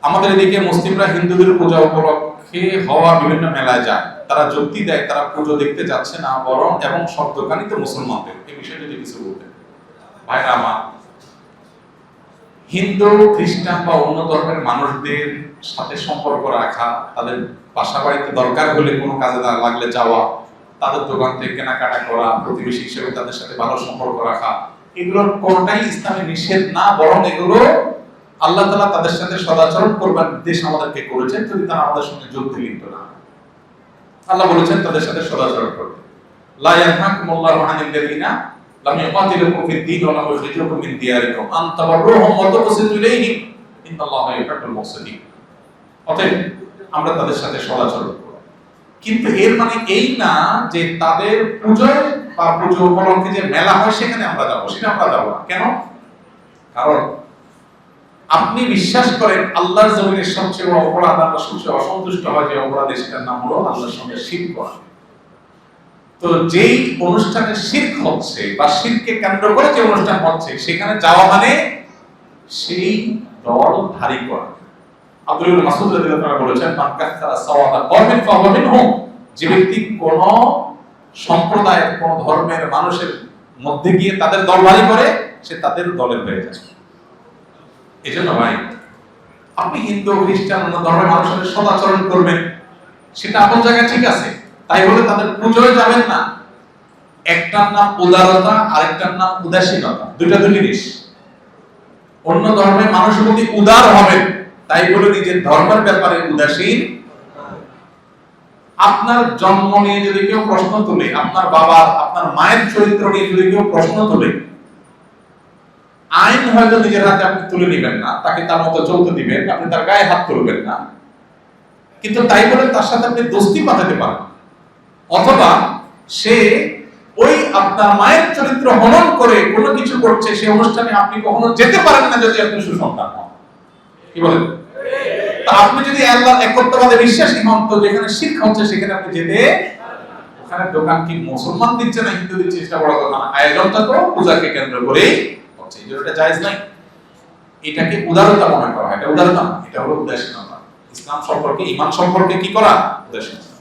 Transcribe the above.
আমাদের এদিকে মুসলিমরা হিন্দুদের পূজা উপলক্ষে হওয়া বিভিন্ন মেলায় যায়, তারা যুক্তি দেয় তারা পুজো দেখতে যাচ্ছে না, বরং এবং সব দোকানই তো মুসলমানদের। এই বিষয়ে যদি কিছু বলতেন। ভাইরা আমার, হিন্দু খ্রিস্টান বা অন্য ধর্মের মানুষদের সাথে সম্পর্ক রাখা, তাদের বাসা বাড়িতে দরকার হলে কোনো কাজে লাগলে যাওয়া, তাদের দোকান থেকে কেনাকাটা করা, প্রতিবেশী হিসেবে তাদের সাথে ভালো সম্পর্ক রাখা, এগুলোর কোনটাই ইসলামে নিষেধ না, বরং এগুলো আল্লাহ তাআলা তাদের সাথে সদাচরণ করবার নির্দেশ আমাদেরকে করেছেন, যদি তারা আমাদের সঙ্গে যুদ্ধে লিপ্ত না। আল্লাহ বলেছেন তাদের সাথে সদাচরণ করতে। লা ইয়ানহাকুমুল্লাহু আনিল লাযিনা লাম ইউকাতিলুকুম ফিদ-দীন ওয়া লাম ইখরিজুকুম মিন দিয়ারিকুম আন তাবাররুহুম ওয়া তুকসিতু ইলাইহিম ইন্নাল্লাহা ইউহিব্বুল মুহসিনিন। অতএব আমরা তাদের সাথে সদাচরণ করব, কিন্তু এর মানে এই না যে তাদের পূজায় বা পুজো উপলক্ষে যে মেলা হয় সেখানে আমরা যাব, সেটা আমরা যাব না। কেন? কারণ আপনি বিশ্বাস করেন আল্লাহর জমিনের সবচেয়ে বড় অপরাধ, আল্লাহ সবচেয়ে অসন্তুষ্ট হয় যে অপরাধে, সেটার নাম হলো আল্লাহর সঙ্গে শিরক করা। তো যেই অনুষ্ঠানে শিরক হচ্ছে বা শিরককে কেন্দ্র করে যে অনুষ্ঠান হচ্ছে সেখানে যাওয়া মানে সেই দল ভারী করা। আব্দুল্লাহ মাসউদ রাদিয়াল্লাহু আনহু বলেছেন, মান কাসসারা সাওয়াদা কওমিন ফাহুয়া মিনহুম, যে ব্যক্তি কোন সম্প্রদায়ের কোন ধর্মের মানুষের মধ্যে গিয়ে তাদের দল ভারী করে, সে তাদের দলের হয়ে যায়। এজন্য ভাই, আপনি হিন্দু খ্রিস্টান অন্য ধর্মের মানুষের সদাচরণ করবেন, সেটা আপনার জায়গায় ঠিক আছে, তাই বলে তাদের পুজোয় যাবেন না। একটার নাম উদারতা, আরেকটার নাম উদাসীনতা, দুইটা দুই জিনিস। অন্য ধর্মের মানুষের প্রতি উদার হবেন, তাই বলে নিজের ধর্মের ব্যাপারে উদাসীন। আপনার জন্ম নিয়ে যদি কেউ প্রশ্ন তোলে, আপনার বাবার আপনার মায়ের চরিত্র নিয়ে যদি কেউ প্রশ্ন তোলে, আইন হয়তো নিজের হাতে আপনি তুলে নেবেন না, তাকে তার মতো চলতে দিবেন, আপনি তার গায়ে হাত তুলবেন না, কিন্তু তাই বলে তার সাথে আপনি দোস্তি পাঠাতে পারেন। অথবা সে ওই আপনার মায়ের চরিত্র হনন করে কোনো কিছু করছে, সেই অনুষ্ঠানে আপনি কখনো যেতে পারেন না যদি আপনি সুসন্তান হন। কি বলেন? তা আপনি যদি আল্লাহর একত্ববাদে বিশ্বাসী হন, তো যেখানে শিরক হচ্ছে সেখানে আপনি যেতে, ওখানে দোকান কি মুসলমান দিচ্ছে না হিন্দু দিচ্ছে সেটা বড় কথা না, আয়োজনটা তো পূজাকে কেন্দ্র করেই হচ্ছে, এটা জায়েজ নাই। এটাকে উদারতা মনে করা হয়, এটা উদারতা না, এটা হলো উদাসীনতা। ইসলাম সম্পর্কে, ঈমান সম্পর্কে কি করা? উদাসীনতা।